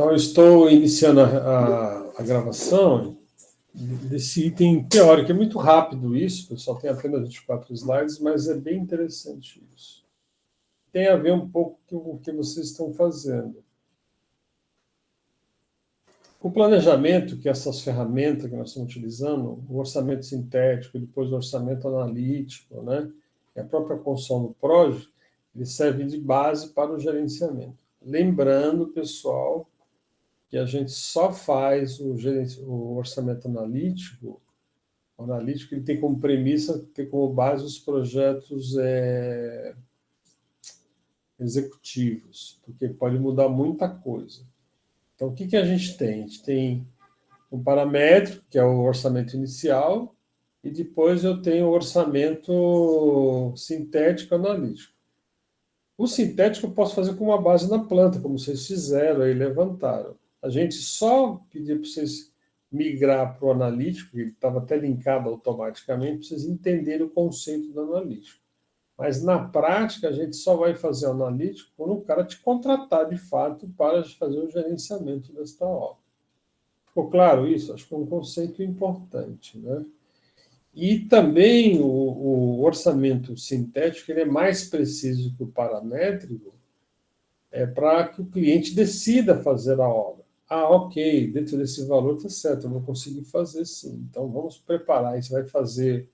Então, eu estou iniciando a gravação desse item teórico. É muito rápido isso, pessoal, tem apenas 24 slides, mas é bem interessante isso. Tem a ver um pouco com o que vocês estão fazendo. O planejamento, que é essas ferramentas que nós estamos utilizando, o orçamento sintético, depois o orçamento analítico, né, e a própria construção do PROJ, ele serve de base para o gerenciamento. Lembrando, pessoal, que a gente só faz o orçamento analítico. O analítico ele tem como premissa, ter como base os projetos executivos, porque pode mudar muita coisa. Então, o que a gente tem? A gente tem um paramétrico, que é o orçamento inicial, e depois eu tenho o orçamento sintético analítico. O sintético eu posso fazer com uma base na planta, como vocês fizeram aí, levantaram. A gente só pediu para vocês migrar para o analítico, que estava até linkado automaticamente, para vocês entenderem o conceito do analítico. Mas, na prática, a gente só vai fazer o analítico quando o cara te contratar, de fato, para fazer o gerenciamento desta obra. Ficou claro isso? Acho que é um conceito importante, né? E também o orçamento sintético ele é mais preciso que o paramétrico, para que o cliente decida fazer a obra. Ah, ok, dentro desse valor está certo, eu vou conseguir fazer sim. Então, vamos preparar. Aí você vai fazer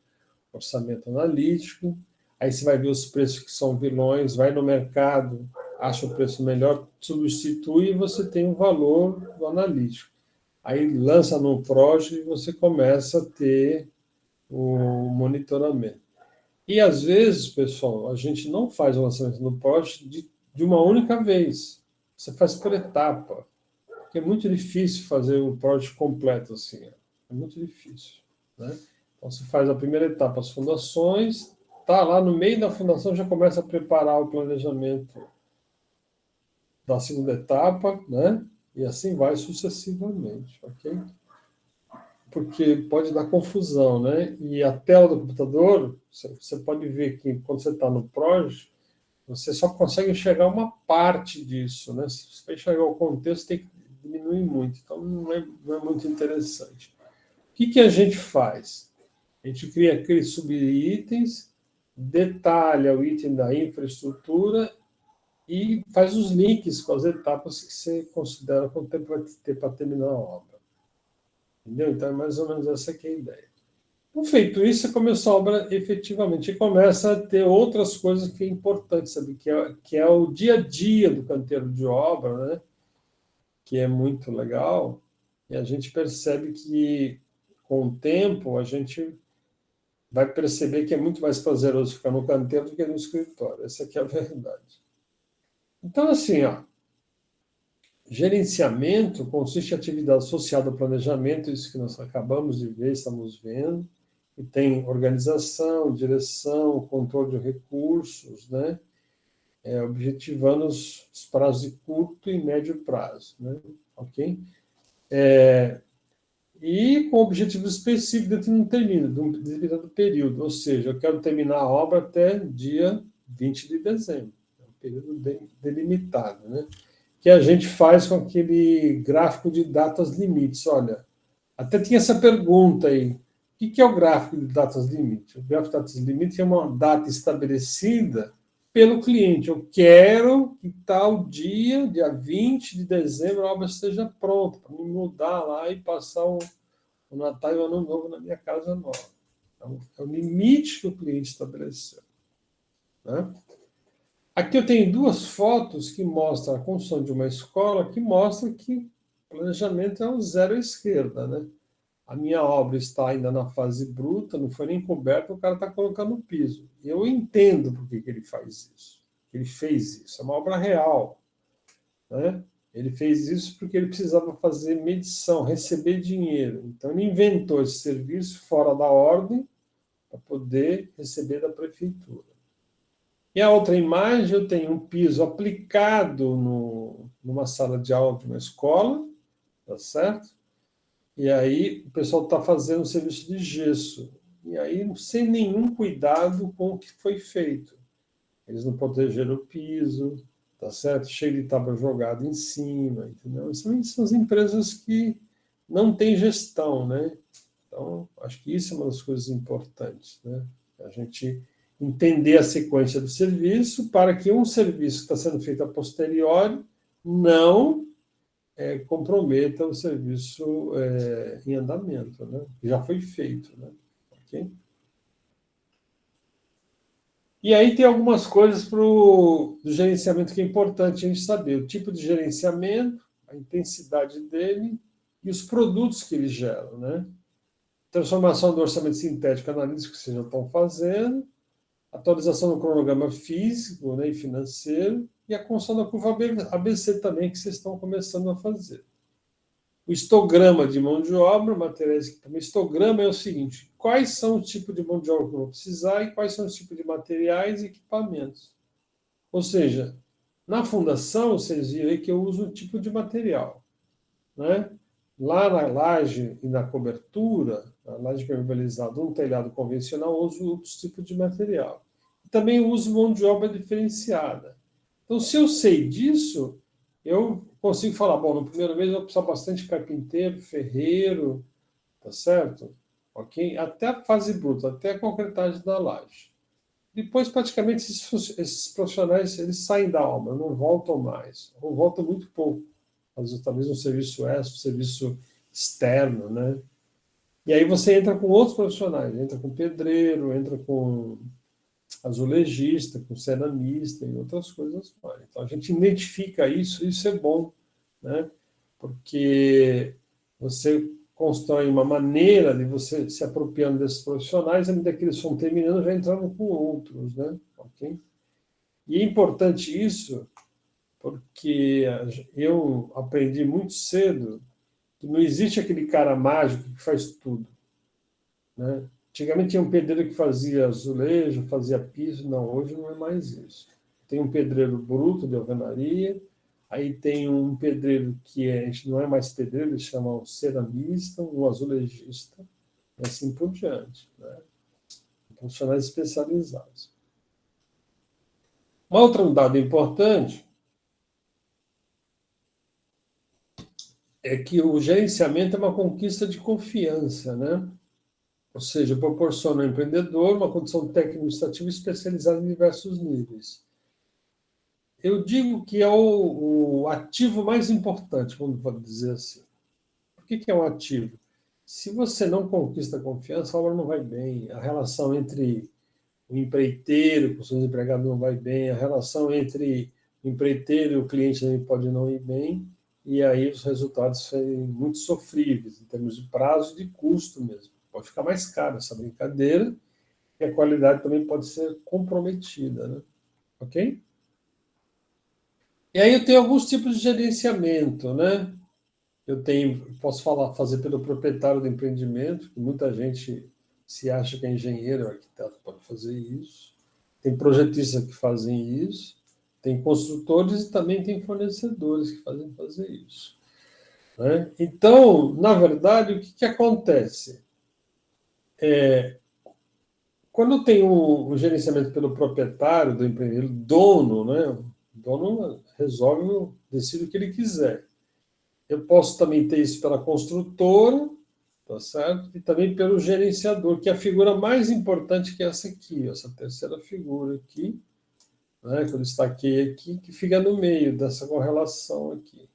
orçamento analítico, aí você vai ver os preços que são vilões, vai no mercado, acha o preço melhor, substitui e você tem o valor do analítico. Aí lança no PROJ e você começa a ter o monitoramento. E, às vezes, pessoal, a gente não faz o lançamento no PROJ de uma única vez. Você faz por etapa. Porque é muito difícil fazer o PROJ completo assim. É muito difícil, né? Então, você faz a primeira etapa, as fundações, tá lá no meio da fundação, já começa a preparar o planejamento da segunda etapa, né? E assim vai sucessivamente, ok? Porque pode dar confusão, né? E a tela do computador, você pode ver que quando você está no PROJ, você só consegue enxergar uma parte disso, né? Se você enxergar o contexto, tem que diminuir muito. Então, não é muito interessante. O que a gente faz? A gente cria aqueles subitens, detalha o item da infraestrutura e faz os links com as etapas que você considera quanto tempo vai ter para terminar a obra. Entendeu? Então, é mais ou menos essa que é a ideia. Então, feito isso, você começa a obra efetivamente e começa a ter outras coisas que é importante, sabe? Que é o dia a dia do canteiro de obra, né? Que é muito legal. E a gente percebe que, com o tempo, a gente vai perceber que é muito mais prazeroso ficar no canteiro do que no escritório. Essa aqui é a verdade. Então, assim, ó, gerenciamento consiste em atividade associada ao planejamento, isso que nós acabamos de ver, estamos vendo, e tem organização, direção, controle de recursos, né? Objetivando os prazos de curto e médio prazo, né? Ok? E com objetivos específicos dentro de um determinado período, ou seja, eu quero terminar a obra até dia 20 de dezembro, é um período delimitado, né? Que a gente faz com aquele gráfico de datas limites. Olha, até tinha essa pergunta aí, o que é o gráfico de datas limites? O gráfico de datas limites é uma data estabelecida pelo cliente. Eu quero que tal dia 20 de dezembro, a obra esteja pronta, para me mudar lá e passar o Natal e o Ano Novo na minha casa nova. Então, é o limite que o cliente estabeleceu, né? Aqui eu tenho duas fotos que mostram a construção de uma escola, que mostram que o planejamento é um zero à esquerda, né? A minha obra está ainda na fase bruta, não foi nem coberta, o cara está colocando o piso. Eu entendo por que ele faz isso. Ele fez isso. É uma obra real, né? Ele fez isso porque ele precisava fazer medição, receber dinheiro. Então, ele inventou esse serviço fora da ordem para poder receber da prefeitura. E a outra imagem, eu tenho um piso aplicado numa sala de aula de uma escola, tá certo? E aí o pessoal está fazendo um serviço de gesso. E aí, sem nenhum cuidado com o que foi feito. Eles não protegeram o piso, tá tá certo? Cheio de tábua jogada em cima, entendeu? São as empresas que não têm gestão, né? Então, acho que isso é uma das coisas importantes, né? A gente entender a sequência do serviço para que um serviço que está sendo feito a posteriori não comprometa o serviço em andamento, né? Que já foi feito, né? Ok? E aí tem algumas coisas do gerenciamento que é importante a gente saber. O tipo de gerenciamento, a intensidade dele e os produtos que ele gera, né? Transformação do orçamento sintético analítico que vocês já estão fazendo, atualização do cronograma físico, né, e financeiro, e a construção da curva ABC também, que vocês estão começando a fazer. O histograma de mão de obra, materiais que também. Histograma é o seguinte: quais são os tipos de mão de obra que eu vou precisar e quais são os tipos de materiais e equipamentos. Ou seja, na fundação, vocês viram aí que eu uso um tipo de material, né? Lá na laje e na cobertura, na laje permeabilizada, um telhado convencional, eu uso outros tipos de material. Também uso mão de obra diferenciada. Então, se eu sei disso, eu consigo falar, bom, no primeiro mês eu vou precisar bastante carpinteiro, ferreiro, tá certo? Ok? Até a fase bruta, até a concretagem da laje. Depois, praticamente, esses profissionais eles saem da obra, não voltam mais, ou voltam muito pouco. Às vezes, talvez um serviço extra, um serviço externo, né? E aí você entra com outros profissionais, entra com pedreiro, entra com azulejista, com ceramista e outras coisas mais. Então, a gente identifica isso é bom, né? Porque você constrói uma maneira de você se apropriando desses profissionais, à medida que eles vão terminando, já entrando com outros, né? Ok? E é importante isso, porque eu aprendi muito cedo que não existe aquele cara mágico que faz tudo, né? Antigamente tinha um pedreiro que fazia azulejo, fazia piso, não, hoje não é mais isso. Tem um pedreiro bruto de alvenaria, aí tem um pedreiro que a gente não é mais pedreiro, eles chamam ceramista, um azulejista, e assim por diante, né? Profissionais especializados. Um outro dado importante é que o gerenciamento é uma conquista de confiança, né? Ou seja, proporciona ao empreendedor uma condição técnico-administrativa especializada em diversos níveis. Eu digo que é o ativo mais importante, vamos dizer assim. Por que é um ativo? Se você não conquista a confiança, a obra não vai bem. A relação entre o empreiteiro com os seus empregados não vai bem. A relação entre o empreiteiro e o cliente também pode não ir bem. E aí os resultados serem muito sofríveis, em termos de prazo e de custo mesmo. Pode ficar mais caro essa brincadeira e a qualidade também pode ser comprometida, né? Ok? E aí eu tenho alguns tipos de gerenciamento, né? Posso fazer pelo proprietário do empreendimento, que muita gente se acha que é engenheiro, arquiteto, pode fazer isso. Tem projetistas que fazem isso, tem construtores e também tem fornecedores que fazem fazer isso, né? Então, na verdade, o que acontece? Quando tem o gerenciamento pelo proprietário do empreendimento, dono, né? O dono resolve, decide o que ele quiser. Eu posso também ter isso pela construtora, tá certo? E também pelo gerenciador, que é a figura mais importante que é essa aqui, essa terceira figura aqui, né, que eu destaquei aqui, que fica no meio dessa correlação aqui.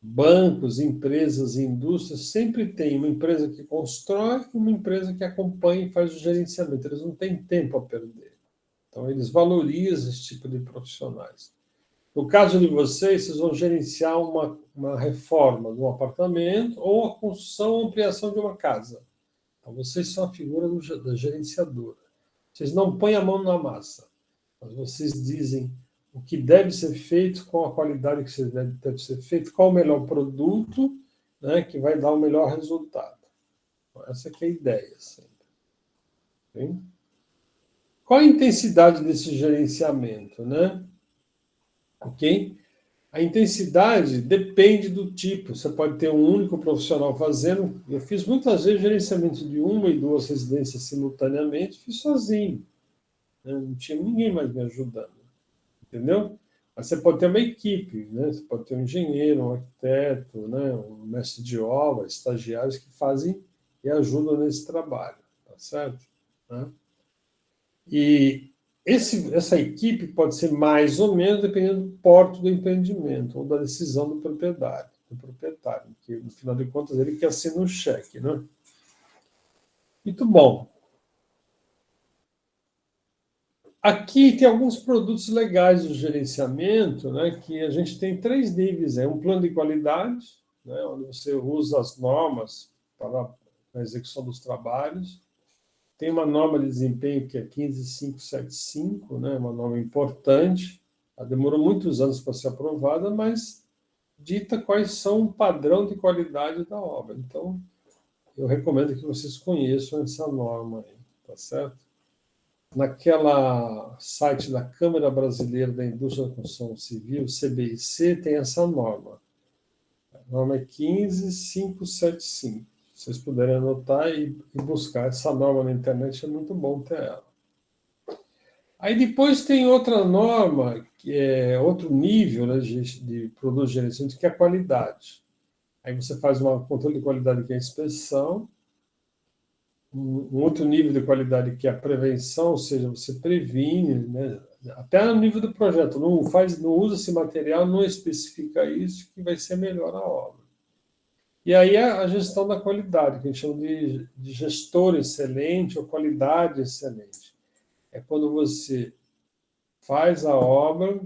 Bancos, empresas e indústrias sempre tem uma empresa que constrói e uma empresa que acompanha e faz o gerenciamento. Eles não têm tempo a perder. Então, eles valorizam esse tipo de profissionais. No caso de vocês vão gerenciar uma reforma de um apartamento ou a construção ou ampliação de uma casa. Então, vocês são a figura da gerenciadora. Vocês não põem a mão na massa, mas vocês dizem o que deve ser feito, com a qualidade que deve ser feito, qual o melhor produto, né, que vai dar o melhor resultado. Então, essa que é a ideia sempre. Okay? Qual a intensidade desse gerenciamento, né? Ok? A intensidade depende do tipo. Você pode ter um único profissional fazendo. Eu fiz muitas vezes gerenciamento de uma e duas residências simultaneamente, fiz sozinho, né? Não tinha ninguém mais me ajudando. Entendeu? Mas você pode ter uma equipe, né? Você pode ter um engenheiro, um arquiteto, né? Um mestre de obra, estagiários que fazem e ajudam nesse trabalho, tá certo? Né? E essa equipe pode ser mais ou menos dependendo do porte do empreendimento ou da decisão do proprietário, que no final de contas ele que assina o cheque, né? Muito bom. Aqui tem alguns produtos legais do gerenciamento, né, que a gente tem 3 níveis. Um plano de qualidade, né, onde você usa as normas para a execução dos trabalhos. Tem uma norma de desempenho que é 15575, né, uma norma importante. Ela demorou muitos anos para ser aprovada, mas dita quais são o padrão de qualidade da obra. Então, eu recomendo que vocês conheçam essa norma aí, tá certo? Naquela site da Câmara Brasileira da Indústria da Construção Civil, CBIC, tem essa norma. A norma é 15575. Se vocês puderem anotar e buscar essa norma na internet, é muito bom ter ela. Aí depois tem outra norma, que é outro nível, né, de produto de gerenciamento, que é a qualidade. Aí você faz um controle de qualidade, que é a inspeção. Um outro nível de qualidade que é a prevenção, ou seja, você previne, né? Até no nível do projeto, não usa esse material, não especifica isso, que vai ser melhor a obra. E aí a gestão da qualidade, que a gente chama de gestor excelente ou qualidade excelente. É quando você faz a obra,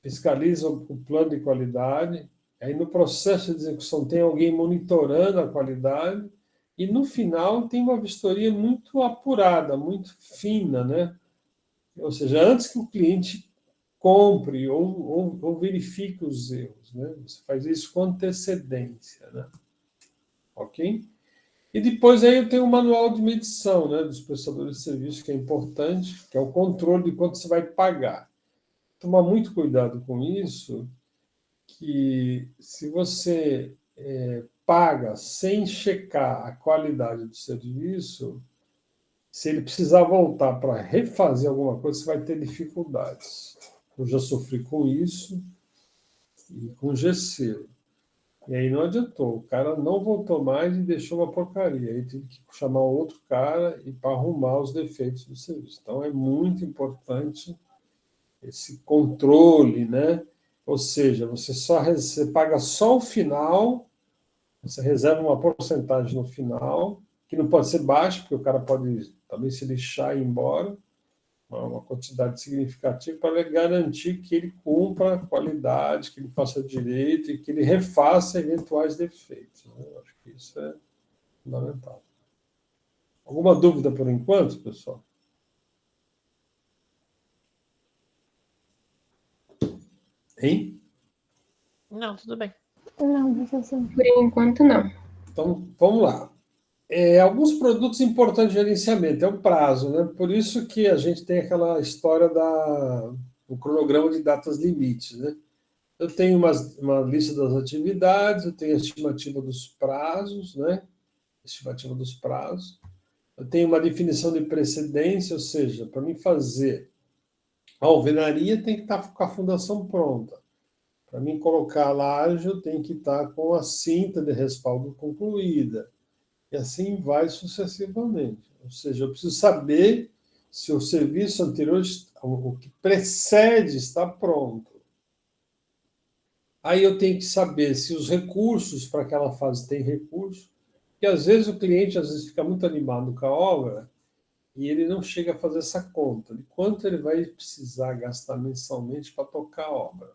fiscaliza o plano de qualidade, aí no processo de execução tem alguém monitorando a qualidade, e no final tem uma vistoria muito apurada, muito fina, né? Ou seja, antes que o cliente compre ou verifique os erros, né? Você faz isso com antecedência, né? Ok? E depois aí eu tenho o manual de medição, né, dos prestadores de serviço, que é importante, que é o controle de quanto você vai pagar. Tomar muito cuidado com isso, que se você paga sem checar a qualidade do serviço, se ele precisar voltar para refazer alguma coisa, você vai ter dificuldades. Eu já sofri com isso e com GC. E aí não adiantou, o cara não voltou mais e deixou uma porcaria. Aí tive que chamar outro cara e para arrumar os defeitos do serviço. Então é muito importante esse controle, né? Ou seja, você paga só o final, você reserva uma porcentagem no final, que não pode ser baixa, porque o cara pode também se lixar e ir embora, uma quantidade significativa para garantir que ele cumpra a qualidade, que ele faça direito e que ele refaça eventuais defeitos, né? Eu acho que isso é fundamental. Alguma dúvida por enquanto, pessoal? Hein? Não, tudo bem. Não, professor. Por enquanto, não. Então, vamos lá. Alguns produtos importantes de gerenciamento, é o prazo, né? Por isso que a gente tem aquela história do cronograma de datas limites, né? Eu tenho uma lista das atividades, eu tenho a estimativa dos prazos, né? Estimativa dos prazos. Eu tenho uma definição de precedência, ou seja, para mim fazer a alvenaria tem que estar com a fundação pronta. Para mim colocar a laje, eu tenho que estar com a cinta de respaldo concluída. E assim vai sucessivamente. Ou seja, eu preciso saber se o serviço anterior, o que precede, está pronto. Aí eu tenho que saber se os recursos para aquela fase têm recurso, porque às vezes o cliente fica muito animado com a obra e ele não chega a fazer essa conta de quanto ele vai precisar gastar mensalmente para tocar a obra.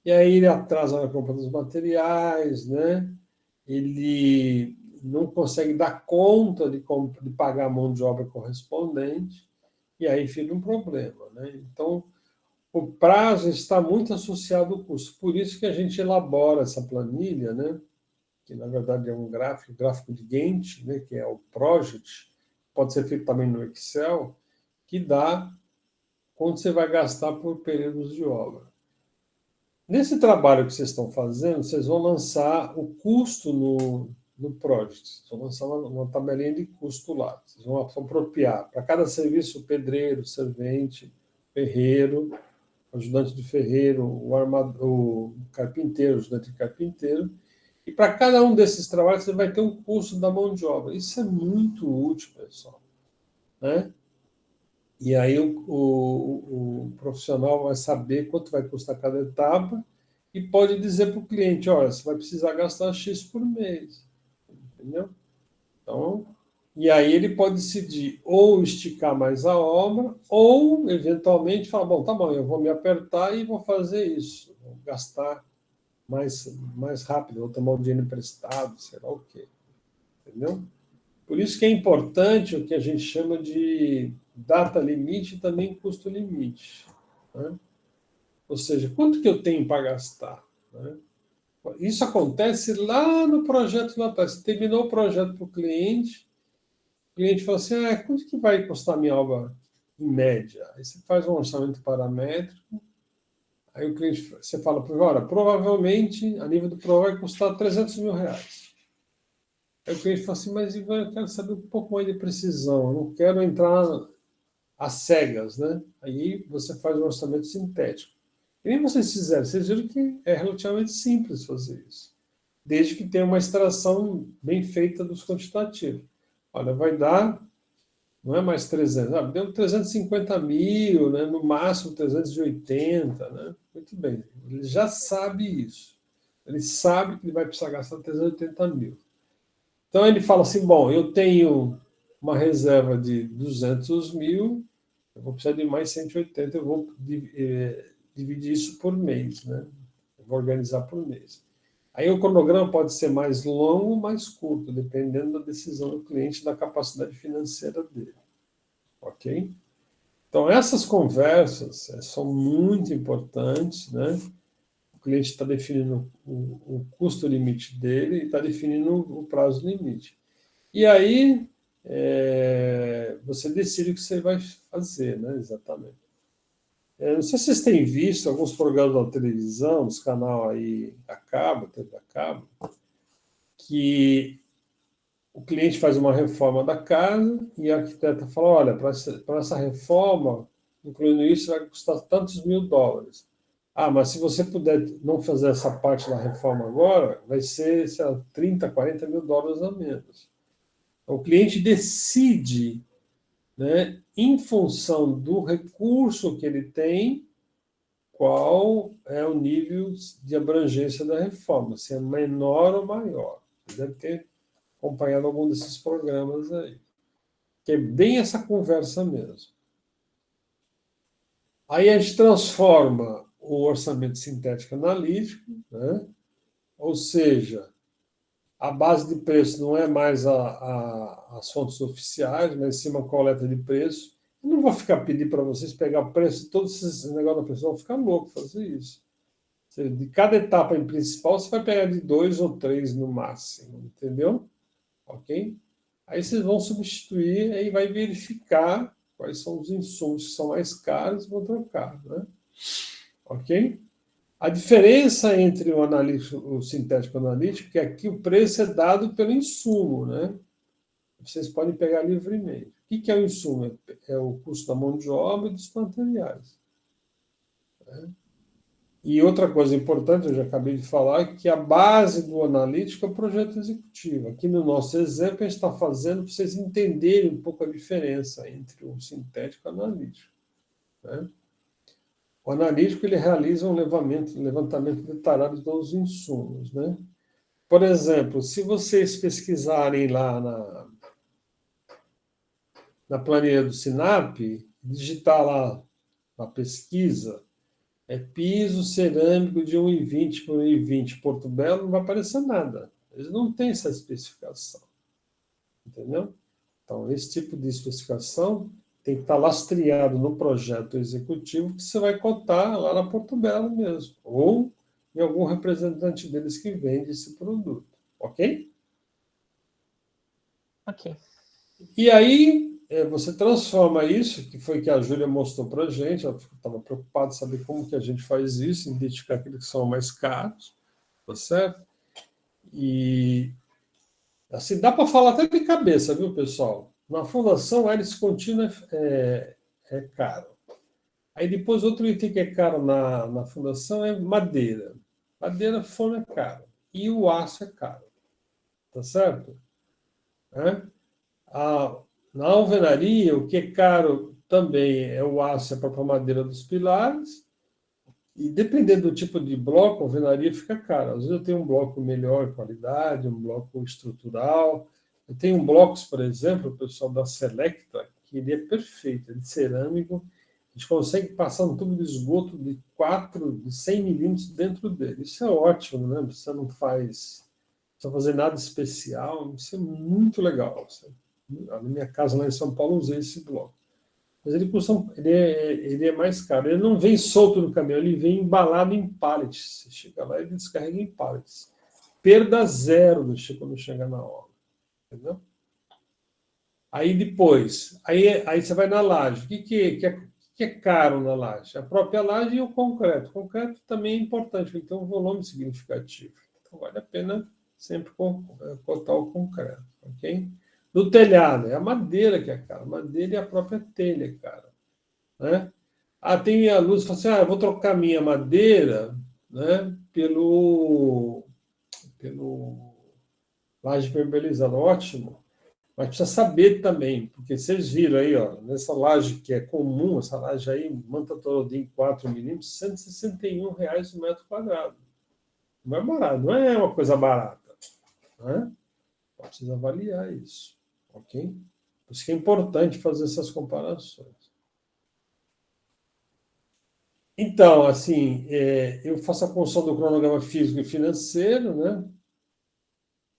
E aí ele atrasa na compra dos materiais, né? Ele não consegue dar conta de pagar a mão de obra correspondente, e aí fica um problema, né? Então, o prazo está muito associado ao custo. Por isso que a gente elabora essa planilha, né? Que na verdade é um gráfico de Gantt, né? Que é o Project, pode ser feito também no Excel, que dá quanto você vai gastar por períodos de obra. Nesse trabalho que vocês estão fazendo, vocês vão lançar o custo no Project. Vocês vão lançar uma tabelinha de custo lá. Vocês vão apropriar para cada serviço, pedreiro, servente, ferreiro, ajudante de ferreiro, o carpinteiro, o ajudante de carpinteiro. E para cada um desses trabalhos, você vai ter um custo da mão de obra. Isso é muito útil, pessoal, né? E aí o profissional vai saber quanto vai custar cada etapa e pode dizer para o cliente, olha, você vai precisar gastar X por mês, entendeu? Então, e aí ele pode decidir ou esticar mais a obra ou, eventualmente, falar, bom, tá bom, eu vou me apertar e vou fazer isso, vou gastar mais rápido, vou tomar o dinheiro emprestado, sei lá o quê, entendeu? Por isso que é importante o que a gente chama de data limite e também custo limite, né? Ou seja, quanto que eu tenho para gastar, né? Isso acontece lá no projeto lá atrás. Você terminou o projeto para o cliente fala assim, quanto que vai custar a minha obra em média? Aí você faz um orçamento paramétrico, aí o cliente, você fala para ele, olha, provavelmente, a nível do PRO, vai custar R$ 300.000. Aí o cliente fala assim, mas Ivan, eu quero saber um pouco mais de precisão, eu não quero entrar às cegas, né? Aí você faz um orçamento sintético. E nem vocês fizeram, vocês viram que é relativamente simples fazer isso, desde que tenha uma extração bem feita dos quantitativos. Olha, vai dar, não é mais 300, deu 350 mil, né? No máximo 380, né? Muito bem, ele já sabe isso. Ele sabe que ele vai precisar gastar 380 mil. Então ele fala assim, bom, eu tenho uma reserva de 200 mil, eu vou precisar de mais 180, eu vou dividir isso por mês, né? Eu vou organizar por mês. Aí o cronograma pode ser mais longo ou mais curto, dependendo da decisão do cliente, da capacidade financeira dele. Ok? Então, essas conversas são muito importantes, né? O cliente está definindo o custo limite dele e está definindo o prazo limite. E aí, você decide o que você vai fazer, né? Exatamente. Não sei se vocês têm visto alguns programas da televisão, dos canal aí a cabo, TV a cabo, que o cliente faz uma reforma da casa e a arquiteta fala, olha, para essa reforma, incluindo isso, vai custar tantos US$ 1.000. Mas se você puder não fazer essa parte da reforma agora, vai ser, sei lá, 30, 40 mil dólares a menos. Então, o cliente decide, né, em função do recurso que ele tem, qual é o nível de abrangência da reforma, se é menor ou maior. Você deve ter acompanhado algum desses programas aí, que é bem essa conversa mesmo. Aí a gente transforma o orçamento sintético analítico, né? Ou seja, a base de preço não é mais as fontes oficiais, mas sim uma coleta de preço. Eu não vou ficar pedindo para vocês pegar o preço, todos esses negócios da pessoa vão ficar louco fazer isso. De cada etapa em principal, você vai pegar de 2 ou 3 no máximo, entendeu? Ok? Aí vocês vão substituir e vai verificar quais são os insumos que são mais caros e vão trocar, né? Ok? A diferença entre o sintético analítico é que aqui o preço é dado pelo insumo, né? Vocês podem pegar livremente. O que é o insumo? É o custo da mão de obra e dos materiais, né? E outra coisa importante, eu já acabei de falar, que a base do analítico é o projeto executivo. Aqui no nosso exemplo, a gente está fazendo para vocês entenderem um pouco a diferença entre o sintético e o analítico, né? O analítico ele realiza um levantamento detalhado de todos os insumos, né? Por exemplo, se vocês pesquisarem lá na planilha do Sinap, digitar lá na pesquisa, piso cerâmico de 1,20 por 1,20 Porto Belo, não vai aparecer nada. Eles não têm essa especificação. Entendeu? Então, esse tipo de especificação tem que estar lastreado no projeto executivo que você vai cotar lá na Porto Belo mesmo, ou em algum representante deles que vende esse produto. Ok? Ok. E aí, você transforma isso, que foi que a Júlia mostrou para a gente, ela estava preocupada em saber como que a gente faz isso, identificar aqueles que são mais caros, tá certo? E, assim, dá para falar até de cabeça, viu, pessoal? Na fundação, hélice contínua é caro. Aí depois outro item que é caro na fundação é madeira. Madeira, forno é caro. E o aço é caro. Tá certo? Na alvenaria, o que é caro também é o aço, é a própria madeira dos pilares. E dependendo do tipo de bloco, a alvenaria fica cara. Às vezes eu tenho um bloco melhor qualidade, um bloco estrutural. Eu tenho blocos, por exemplo, o pessoal da Selecta, que ele é perfeito, ele é de cerâmico. A gente consegue passar um tubo de esgoto de 100 milímetros dentro dele. Isso é ótimo, né? Você não precisa fazer nada especial. Isso é muito legal. Na minha casa, lá em São Paulo, eu usei esse bloco. Mas ele é mais caro. Ele não vem solto no caminhão, ele vem embalado em pallets. Você chega lá e ele descarrega em pallets. Perda zero quando chegar na obra. Entendeu? Aí depois, aí você vai na laje. O que é caro na laje? A própria laje e o concreto. O concreto também é importante, ele tem um volume significativo. Então vale a pena sempre cotar o concreto. Ok? No telhado, é a madeira que é cara. A madeira e a própria telha é cara. Né? Tem a luz, fala assim, eu vou trocar minha madeira, né, pelo laje impermeabilizada. Ótimo, mas precisa saber também, porque vocês viram aí, ó, nessa laje que é comum, essa laje aí, manta torodim 4 milímetros, R$ 161 o metro quadrado. Não é barato, não é uma coisa barata. Né? Precisa avaliar isso. Ok? Por isso que é importante fazer essas comparações. Então, assim, eu faço a construção do cronograma físico e financeiro, né?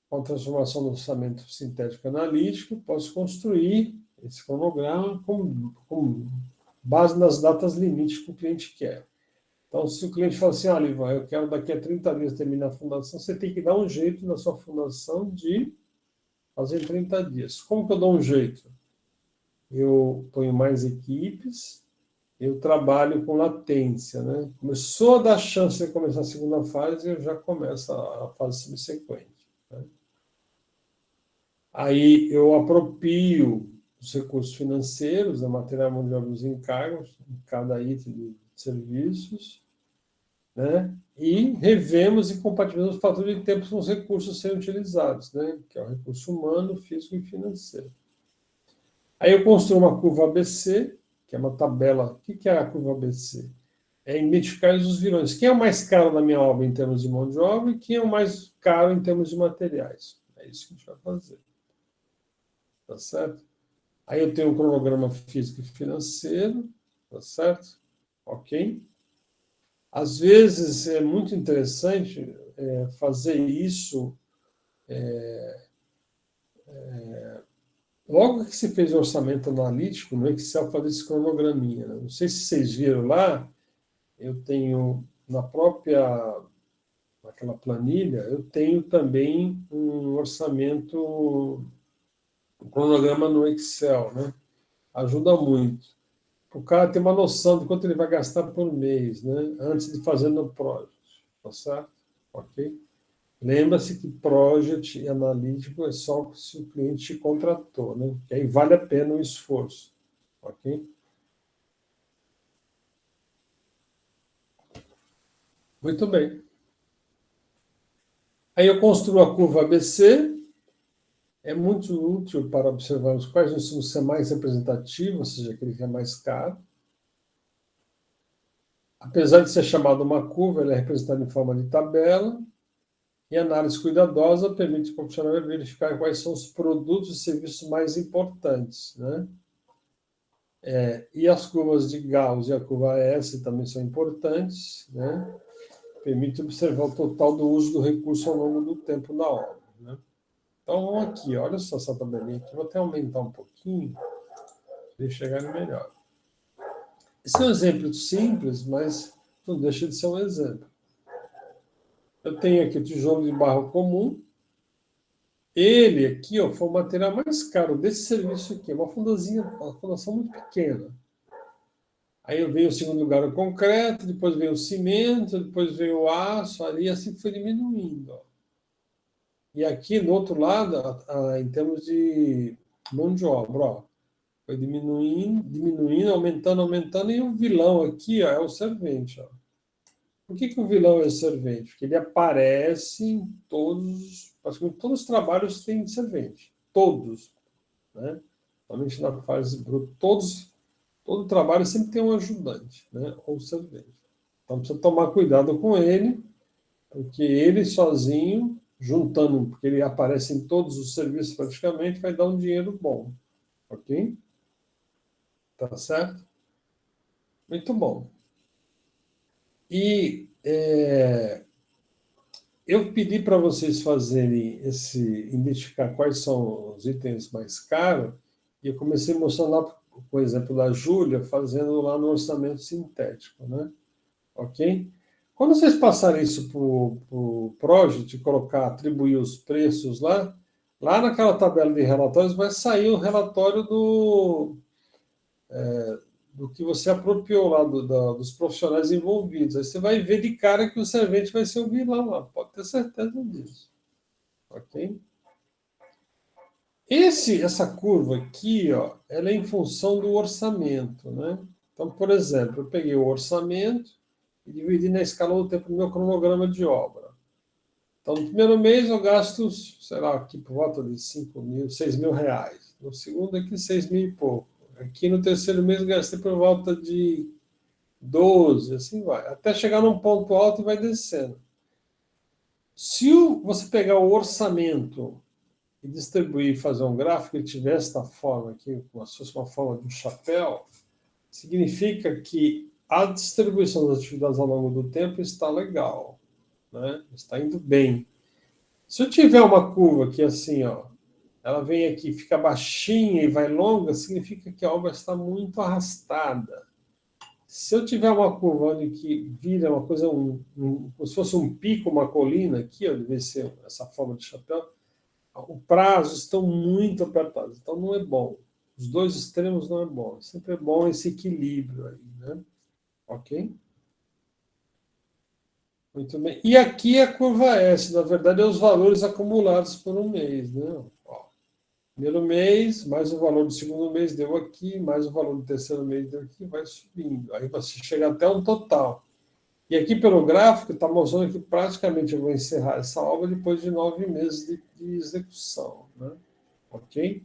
Com a transformação do orçamento sintético analítico, posso construir esse cronograma com base nas datas limites que o cliente quer. Então, se o cliente fala assim, olha, Ivan, eu quero daqui a 30 dias terminar a fundação, você tem que dar um jeito na sua fundação de fazer em 30 dias. Como que eu dou um jeito? Eu ponho mais equipes, eu trabalho com latência, né? Começou a dar chance de começar a segunda fase, eu já começo a fase subsequente. Né? Aí eu aproprio os recursos financeiros, a material, mão de obra, os encargos, em cada item de serviços, né? E revemos e compatibilizamos o fator de tempo com os recursos a serem utilizados, né? Que é o recurso humano, físico e financeiro. Aí eu construo uma curva ABC, que é uma tabela. O que é a curva ABC? É identificar os vilões. Quem é o mais caro na minha obra em termos de mão de obra e quem é o mais caro em termos de materiais. É isso que a gente vai fazer. Tá certo? Aí eu tenho um cronograma físico e financeiro. Tá certo? Ok? Às vezes é muito interessante fazer isso logo que você fez o orçamento analítico, no Excel, fazer esse cronograminha. Né? Não sei se vocês viram lá, eu tenho naquela planilha, eu tenho também um orçamento, um cronograma no Excel, né? Ajuda muito. O cara ter uma noção de quanto ele vai gastar por mês, né? Antes de fazer no Project, tá certo? Ok? Lembra-se que Project e analítico é só se o cliente te contratou, né? Que aí vale a pena o esforço, ok? Muito bem. Aí eu construo a curva ABC, é muito útil para observarmos quais insumos são mais representativos, ou seja, aquele que é mais caro. Apesar de ser chamada uma curva, ela é representada em forma de tabela, e a análise cuidadosa permite ao profissional verificar quais são os produtos e serviços mais importantes, né? E as curvas de Gauss e a curva S também são importantes, né? Permite observar o total do uso do recurso ao longo do tempo na obra, né? Então, vamos aqui, olha só essa tabelinha aqui, vou até aumentar um pouquinho, para eles chegarem melhor. Esse é um exemplo simples, mas não deixa de ser um exemplo. Eu tenho aqui o tijolo de barro comum, ele aqui ó, foi o material mais caro desse serviço aqui, uma fundação muito pequena. Aí veio o segundo lugar o concreto, depois veio o cimento, depois veio o aço, ali assim foi diminuindo. Ó. E aqui, no outro lado, em termos de mão de obra, ó, Foi diminuindo, diminuindo, aumentando, aumentando, e o vilão aqui, ó, é o servente. Ó. Por que o vilão é o servente? Porque ele aparece em todos, praticamente todos os trabalhos têm servente. Todos. Né? Somente na fase bruta, todo trabalho sempre tem um ajudante, né? Ou servente. Então precisa tomar cuidado com ele, porque ele sozinho, juntando, porque ele aparece em todos os serviços praticamente, vai dar um dinheiro bom. Ok? Tá certo? Muito bom. E eu pedi para vocês fazerem identificar quais são os itens mais caros, e eu comecei a mostrar lá, por exemplo, da Júlia, fazendo lá no orçamento sintético, né? Ok? Quando vocês passarem isso para o Project, atribuir os preços lá naquela tabela de relatórios vai sair o relatório do que você apropriou lá dos profissionais envolvidos. Aí você vai ver de cara que o servente vai ser o vilão lá, pode ter certeza disso. Ok? Essa curva aqui, ó, ela é em função do orçamento, né? Então, por exemplo, eu peguei o orçamento e dividi na escala do tempo do meu cronograma de obra. Então, no primeiro mês eu gasto, sei lá, aqui por volta de 5 mil, 6 mil reais. No segundo aqui, 6 mil e pouco. Aqui no terceiro mês eu gastei por volta de 12, assim vai. Até chegar num ponto alto e vai descendo. Se você pegar o orçamento e distribuir, fazer um gráfico e tiver esta forma aqui, como se fosse uma forma de um chapéu, significa que a distribuição das atividades ao longo do tempo está legal, né? Está indo bem. Se eu tiver uma curva que assim, ó, ela vem aqui, fica baixinha e vai longa, significa que a obra está muito arrastada. Se eu tiver uma curva onde que vira uma coisa, como se fosse um pico, uma colina aqui, ó, deve ser essa forma de chapéu, o prazo estão muito apertados, então não é bom. Os dois extremos não é bom. Sempre é bom esse equilíbrio aí, né? Ok? Muito bem. E aqui a curva S, na verdade, é os valores acumulados por um mês, né? Ó, primeiro mês, mais o valor do segundo mês deu aqui, mais o valor do terceiro mês deu aqui, vai subindo. Aí você chega até um total. E aqui pelo gráfico está mostrando que praticamente eu vou encerrar essa obra depois de 9 meses de execução, né? Ok?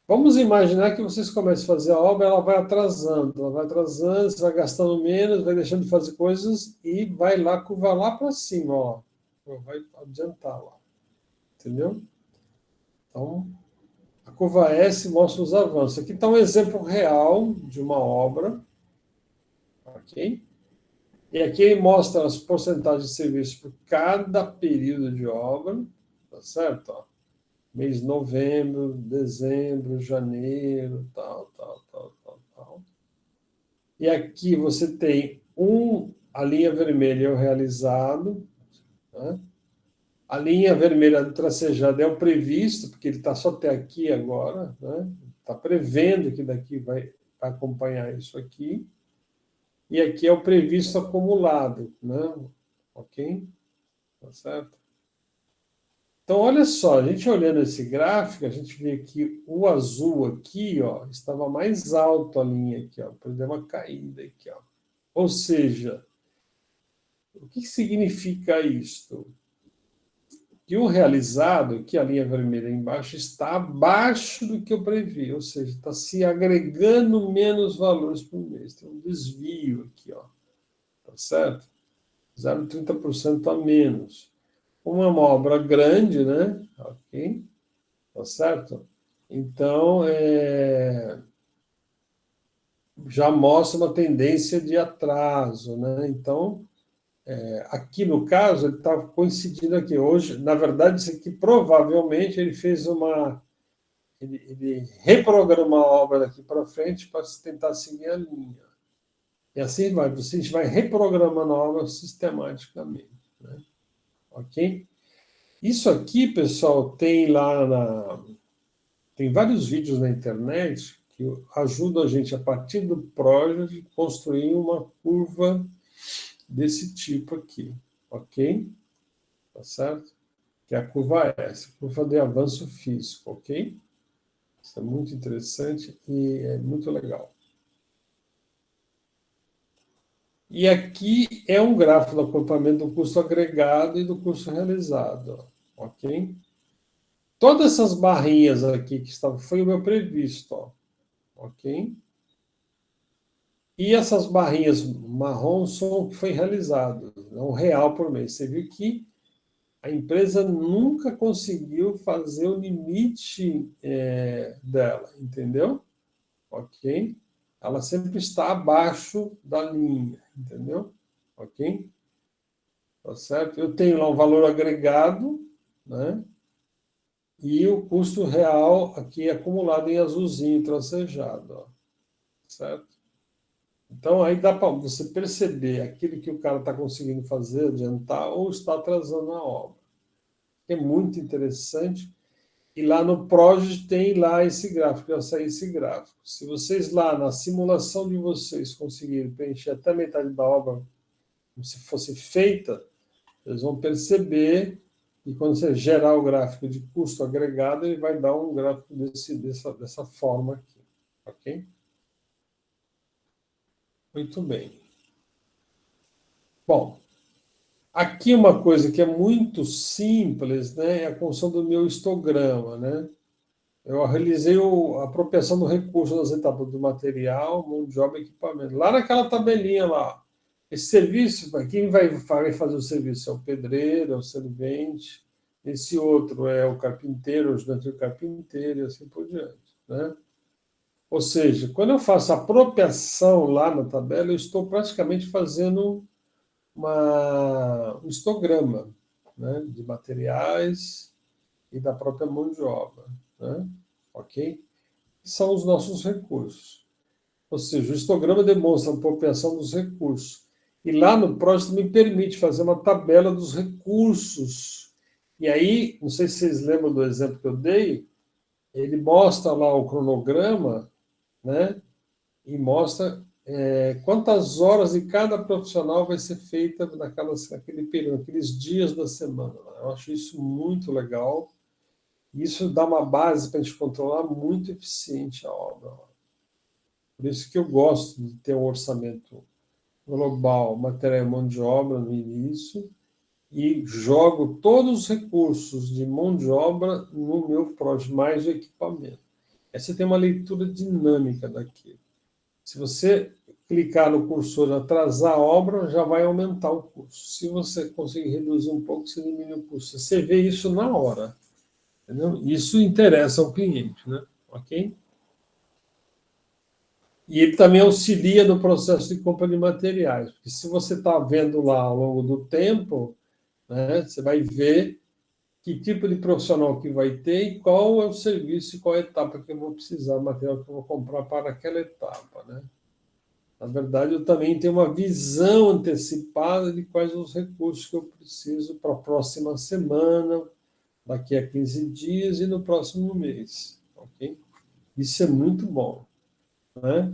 Vamos imaginar que vocês comecem a fazer a obra, ela vai atrasando, você vai gastando menos, vai deixando de fazer coisas e vai lá, curva lá para cima, ó. Vai adiantar lá. Entendeu? Então, a curva S mostra os avanços. Aqui está um exemplo real de uma obra, ok? E aqui ele mostra as porcentagens de serviço por cada período de obra, tá certo? Ó. Mês de novembro, dezembro, janeiro, tal, tal, tal, tal, tal. E aqui você tem a linha vermelha é o realizado, né? A linha vermelha do tracejado é o previsto, porque ele está só até aqui agora, né? Está prevendo que daqui vai acompanhar isso aqui. E aqui é o previsto acumulado, né? Ok? Tá certo? Então, olha só, a gente olhando esse gráfico, a gente vê que o azul aqui, ó, estava mais alto a linha aqui, ó, depois deu uma caída aqui, ó. Ou seja, o que significa isto? Que o realizado, que a linha vermelha embaixo, está abaixo do que eu previ, ou seja, está se agregando menos valores por mês. Tem um desvio aqui, ó, tá certo? 0,30% a menos. Como é uma obra grande, né? Ok? Tá certo? Então, já mostra uma tendência de atraso, né? Então, aqui no caso, ele está coincidindo aqui. Hoje, na verdade, isso aqui provavelmente ele fez ele reprogramou a obra daqui para frente para tentar seguir a linha. E assim vai, a gente vai reprogramando a obra sistematicamente, né? Ok? Isso aqui, pessoal, tem vários vídeos na internet que ajudam a gente, a partir do Project, construir uma curva desse tipo aqui, ok? Tá certo? Que é a curva S, curva de avanço físico, ok? Isso é muito interessante e é muito legal. E aqui é um gráfico do acompanhamento do custo agregado e do custo realizado, ok? Todas essas barrinhas aqui que estavam, foi o meu previsto, ó, ok? E essas barrinhas marrom são o que foi realizado, não real por mês. Você viu que a empresa nunca conseguiu fazer o limite dela, entendeu? Ok? Ela sempre está abaixo da linha, entendeu? Ok? Tá certo? Eu tenho lá um valor agregado, né? E o custo real aqui acumulado em azulzinho, tracejado, ó, certo? Então, aí dá para você perceber aquilo que o cara está conseguindo fazer, adiantar, ou está atrasando a obra. É muito interessante. E lá no Project tem lá esse gráfico, já saiu esse gráfico. Se vocês lá na simulação de vocês conseguirem preencher até metade da obra como se fosse feita, vocês vão perceber que quando você gerar o gráfico de custo agregado, ele vai dar um gráfico dessa forma aqui. Ok? Muito bem. Bom, aqui uma coisa que é muito simples, né, é a construção do meu histograma, né? Eu realizei a apropriação do recurso das etapas do material, mão de obra e equipamento. Lá naquela tabelinha lá, esse serviço, quem vai fazer o serviço? É o pedreiro, é o servente, esse outro é o carpinteiro, o ajudante do carpinteiro e assim por diante, né? Ou seja, quando eu faço a apropriação lá na tabela, eu estou praticamente fazendo um histograma, né, de materiais e da própria mão de obra, né? Ok? São os nossos recursos. Ou seja, o histograma demonstra a apropriação dos recursos. E lá no Project me permite fazer uma tabela dos recursos. E aí, não sei se vocês lembram do exemplo que eu dei, ele mostra lá o cronograma, né? E mostra quantas horas de cada profissional vai ser feita naquele período, naqueles dias da semana. Eu acho isso muito legal. Isso dá uma base para a gente controlar muito eficiente a obra. Por isso que eu gosto de ter um orçamento global, material e mão de obra no início, e jogo todos os recursos de mão de obra no meu projeto, mais o equipamento. Aí você tem uma leitura dinâmica daquilo. Se você clicar no cursor atrasar a obra, já vai aumentar o custo. Se você conseguir reduzir um pouco, você diminui o custo. Você vê isso na hora. Entendeu? Isso interessa ao cliente, né? Ok? E ele também auxilia no processo de compra de materiais, porque se você está vendo lá ao longo do tempo, né, você vai ver que tipo de profissional que vai ter e qual é o serviço e qual é a etapa que eu vou precisar, o material que eu vou comprar para aquela etapa, né? Na verdade, eu também tenho uma visão antecipada de quais os recursos que eu preciso para a próxima semana, daqui a 15 dias e no próximo mês, ok? Isso é muito bom, né?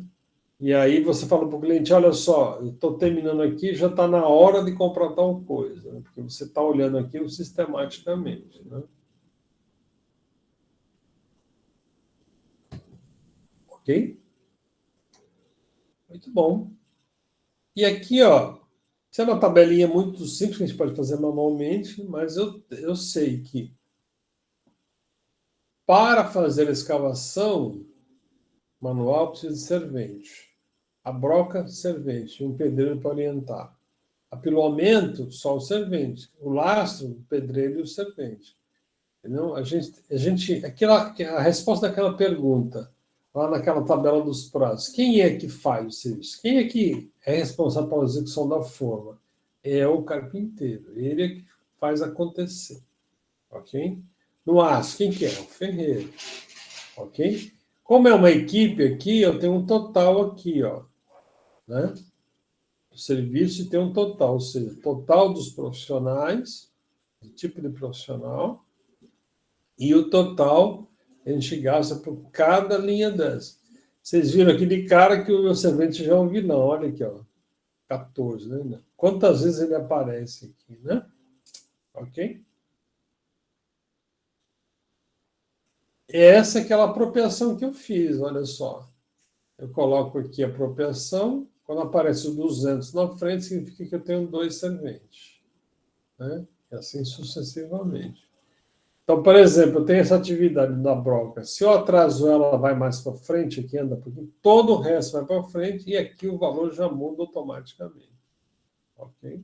E aí você fala para o cliente, olha só, eu estou terminando aqui, já está na hora de comprar tal coisa, né? Porque você está olhando aquilo sistematicamente, né? Ok? Muito bom. E aqui, ó, isso é uma tabelinha muito simples que a gente pode fazer manualmente, mas eu sei que para fazer a escavação manual precisa de servente. A broca, servente, um pedreiro para orientar. Apiloamento, só o servente. O lastro, o pedreiro e o servente. Entendeu? A resposta daquela pergunta, lá naquela tabela dos prazos, quem é que faz o serviço? Quem é que é responsável pela execução da forma? É o carpinteiro. Ele é que faz acontecer. Ok? No aço, quem que é? O ferreiro. Ok? Como é uma equipe aqui, eu tenho um total aqui, ó, né? O serviço tem um total, ou seja, total dos profissionais, do tipo de profissional, e o total a gente gasta por cada linha dessa. Vocês viram aqui de cara que o meu servente já é um vilão, olha aqui, ó, 14, né? Quantas vezes ele aparece aqui, né? Ok? Essa é aquela apropriação que eu fiz, olha só. Eu coloco aqui a apropriação, quando aparece o 200 na frente, significa que eu tenho 2 serventes. Né? E assim sucessivamente. Então, por exemplo, eu tenho essa atividade da broca. Se eu atraso ela, vai mais para frente, aqui anda, porque todo o resto vai para frente, e aqui o valor já muda automaticamente. Ok?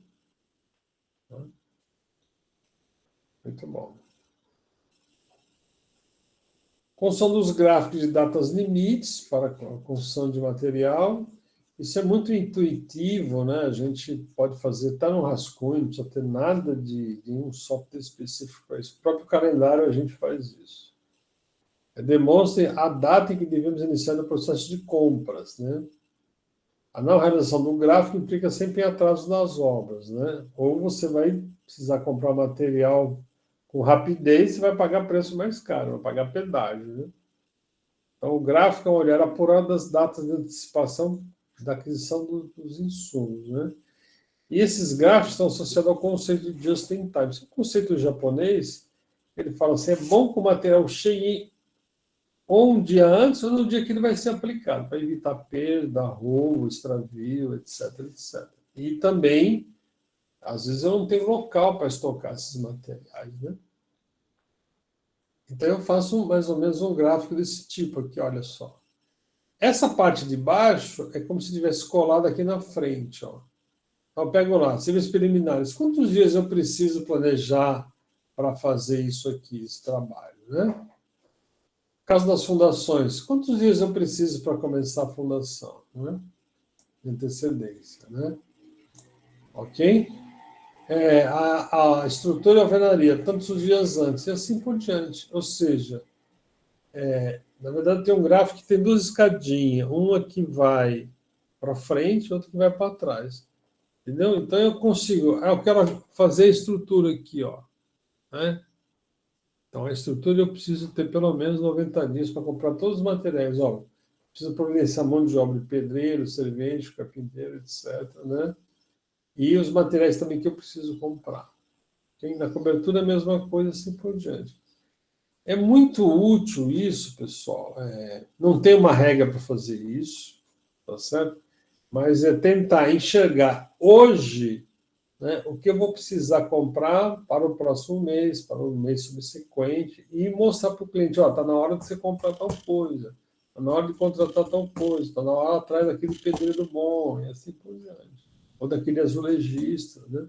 Muito bom. Construção dos gráficos de datas limites para a construção de material. Isso é muito intuitivo, né? A gente pode fazer, está no rascunho, não precisa ter nada de um software específico para isso. O próprio calendário a gente faz isso. Demonstre a data em que devemos iniciar o processo de compras, né? A não realização do gráfico implica sempre em atraso das obras, né? Ou você vai precisar comprar material com rapidez, você vai pagar preço mais caro, vai pagar pedágio, né? Então, o gráfico é um olhar apurado das datas de antecipação da aquisição dos insumos, né? E esses gráficos estão associados ao conceito de just in time. Esse conceito japonês, ele fala assim, é bom que o material chegue ou um dia antes ou no dia que ele vai ser aplicado, para evitar perda, roubo, extravio, etc, etc. E também, às vezes, eu não tenho local para estocar esses materiais, né? Então, eu faço mais ou menos um gráfico desse tipo aqui, olha só. Essa parte de baixo é como se tivesse colado aqui na frente, ó. Então, eu pego lá, serviços preliminares. Quantos dias eu preciso planejar para fazer isso aqui, esse trabalho, né? No caso das fundações, quantos dias eu preciso para começar a fundação, né? De antecedência, né? Ok? A estrutura e a alvenaria, tantos dias antes, e assim por diante. Ou seja, na verdade, tem um gráfico que tem duas escadinhas, uma que vai para frente e outra que vai para trás. Entendeu? Então, eu quero fazer a estrutura aqui, ó. Né? Então, a estrutura eu preciso ter pelo menos 90 dias para comprar todos os materiais. Ó, preciso providenciar mão de obra de pedreiro, servente, carpinteiro, etc. Né? E os materiais também que eu preciso comprar. Na cobertura, a mesma coisa, assim por diante. É muito útil isso, pessoal. Não tem uma regra para fazer isso, tá certo? Mas é tentar enxergar hoje, né, o que eu vou precisar comprar para o próximo mês, para o mês subsequente, e mostrar para o cliente, ó, está na hora de você comprar tal coisa, está na hora de contratar tal coisa, está na hora atrás daquele pedreiro bom, e assim por diante. Ou daquele azulejista, né?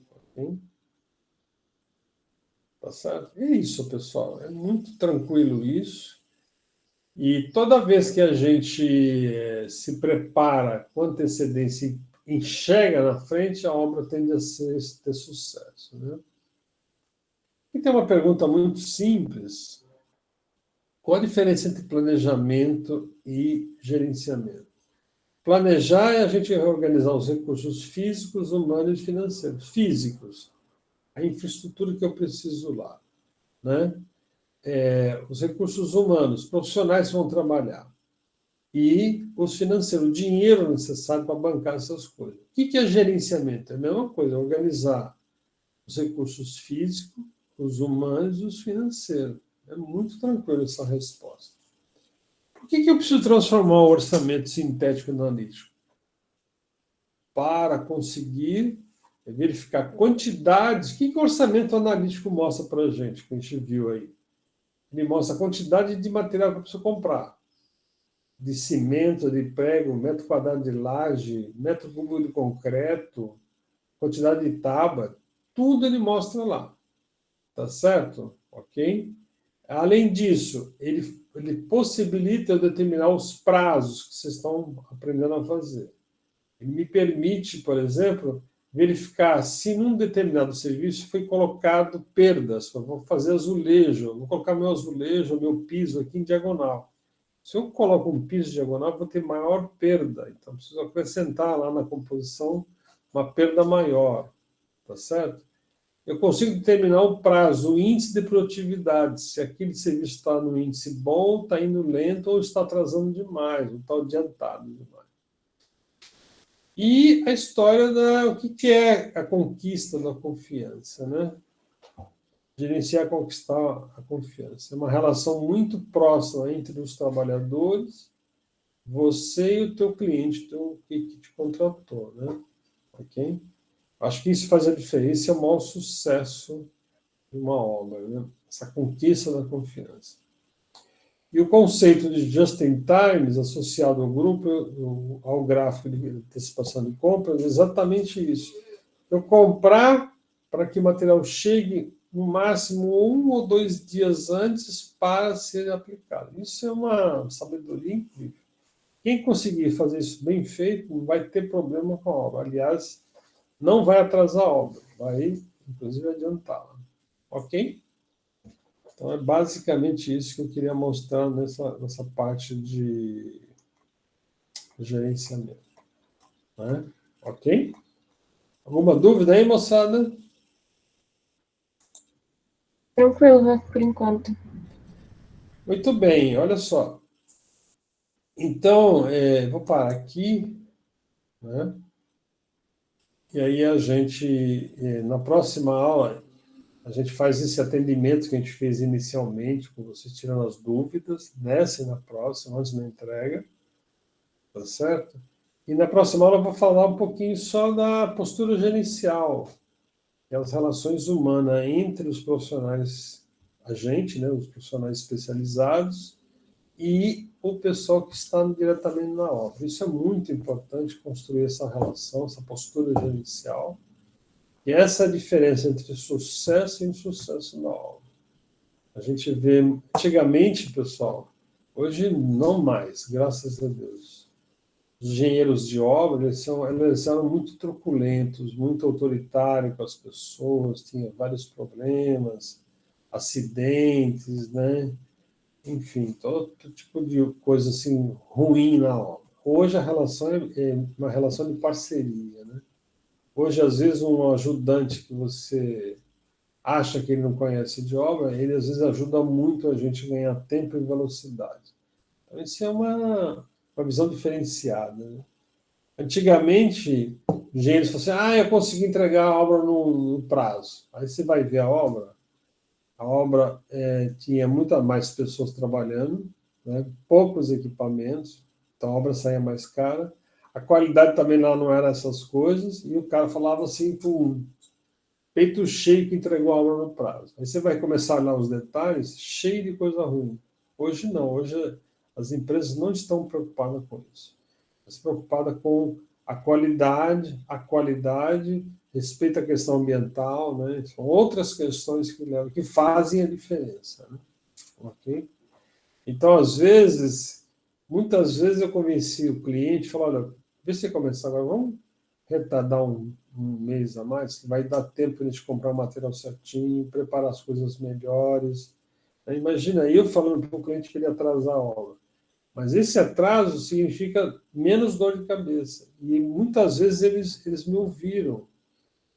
Ok? Tá certo? É isso, pessoal. É muito tranquilo isso. E toda vez que a gente se prepara com antecedência e enxerga na frente, a obra tende a ter sucesso. Né? E tem uma pergunta muito simples. Qual a diferença entre planejamento e gerenciamento? Planejar é a gente reorganizar os recursos físicos, humanos e financeiros. Físicos, a infraestrutura que eu preciso lá. Né? Os recursos humanos, profissionais que vão trabalhar. E os financeiros, o dinheiro necessário para bancar essas coisas. O que é gerenciamento? É a mesma coisa, organizar os recursos físicos, os humanos e os financeiros. É muito tranquilo essa resposta. Por que eu preciso transformar o orçamento sintético em analítico? Para conseguir verificar quantidades. O que o orçamento analítico mostra para a gente, que a gente viu aí? Ele mostra a quantidade de material que eu preciso comprar. De cimento, de prego, metro quadrado de laje, metro cúbico de concreto, quantidade de tábua, tudo ele mostra lá. Tá certo? Ok? Além disso, ele possibilita eu determinar os prazos que vocês estão aprendendo a fazer. Ele me permite, por exemplo, verificar se num determinado serviço foi colocado perdas. Vou fazer azulejo, vou colocar meu azulejo, meu piso aqui em diagonal. Se eu coloco um piso diagonal, eu vou ter maior perda. Então, preciso acrescentar lá na composição uma perda maior. Tá certo? Eu consigo determinar o prazo, o índice de produtividade, se aquele serviço está no índice bom, está indo lento ou está atrasando demais, ou está adiantado demais. E a história o que é a conquista da confiança, né? gerenciar e conquistar a confiança. É uma relação muito próxima entre os trabalhadores, você e o teu cliente, que te contratou, né? Ok? Acho que isso faz a diferença, é o maior sucesso de uma obra, né? Essa conquista da confiança. E o conceito de just-in-time, associado ao grupo, ao gráfico de antecipação de compras, é exatamente isso. Eu comprar para que o material chegue no máximo 1 ou 2 dias antes para ser aplicado. Isso é uma sabedoria incrível. Quem conseguir fazer isso bem feito não vai ter problema com a obra. Aliás, não vai atrasar a obra, vai, inclusive, adiantá-la. Ok? Então, é basicamente isso que eu queria mostrar nessa parte de gerenciamento. Né? Ok? Alguma dúvida aí, moçada? Tranquilo, por enquanto. Muito bem, olha só. Então, vou parar aqui, né? E aí a gente, na próxima aula, a gente faz esse atendimento que a gente fez inicialmente, com vocês tirando as dúvidas, nessa e na próxima, antes da entrega, tá certo? E na próxima aula eu vou falar um pouquinho só da postura gerencial, que é as relações humanas entre os profissionais, a gente, né, os profissionais especializados, e o pessoal que está diretamente na obra. Isso é muito importante, construir essa relação, essa postura gerencial. E essa é a diferença entre sucesso e insucesso na obra. A gente vê, antigamente, pessoal, hoje não mais, graças a Deus. Os engenheiros de obra, eles eram muito truculentos, muito autoritários com as pessoas, tinham vários problemas, acidentes, né? Enfim, todo tipo de coisa assim ruim na obra. Hoje a relação é uma relação de parceria, né? Hoje, às vezes, um ajudante que você acha que ele não conhece de obra, ele às vezes ajuda muito a gente a ganhar tempo e velocidade. Então, isso é uma visão diferenciada, né? Antigamente, os engenheiros falavam assim, eu consegui entregar a obra no prazo. Aí você vai ver a obra tinha muitas mais pessoas trabalhando, né? Poucos equipamentos, então a obra saía mais cara. A qualidade também lá não era essas coisas, e o cara falava assim com peito cheio que entregou a obra no prazo. Aí você vai começar a olhar os detalhes, cheio de coisa ruim. Hoje não, hoje as empresas não estão preocupadas com isso. Estão preocupadas com a qualidade, respeito à questão ambiental, né? São outras questões que fazem a diferença, né? Ok? Então, muitas vezes eu convenci o cliente, falar, olha, vê se começar agora, vamos retardar um mês a mais, que vai dar tempo para a gente comprar o material certinho, preparar as coisas melhores. Imagina eu falando para o cliente que ele ia atrasar a obra. Mas esse atraso significa menos dor de cabeça. E muitas vezes eles me ouviram.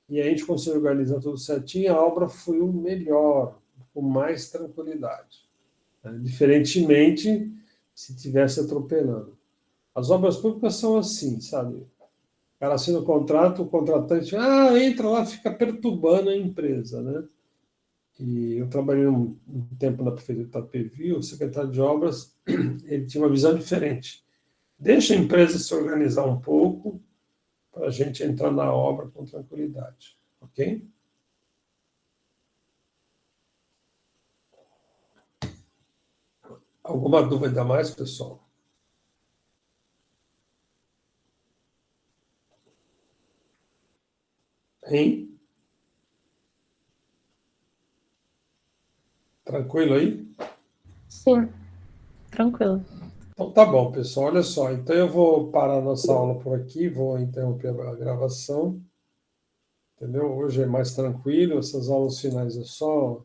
E a gente conseguiu organizar tudo certinho, a obra foi o melhor, com mais tranquilidade. Diferentemente se estivesse atropelando. As obras públicas são assim, sabe? O cara assina o contrato, o contratante, entra lá, fica perturbando a empresa, né? E eu trabalhei um tempo na prefeitura de Itapevi, o secretário de obras, ele tinha uma visão diferente. Deixa a empresa se organizar um pouco para a gente entrar na obra com tranquilidade, ok? Alguma dúvida a mais, pessoal? Hein? Tranquilo aí? Sim. Tranquilo. Então tá bom, pessoal. Olha só, então eu vou parar a nossa aula por aqui, vou interromper a gravação, entendeu? Hoje é mais tranquilo, essas aulas finais é só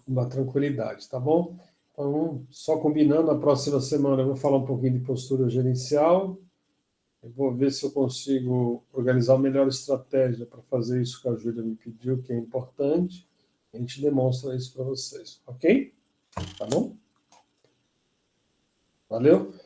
uma tranquilidade, tá bom? Então, só combinando, na próxima semana eu vou falar um pouquinho de postura gerencial, eu vou ver se eu consigo organizar a melhor estratégia para fazer isso que a Júlia me pediu, que é importante. A gente demonstra isso para vocês, ok? Tá bom? Valeu?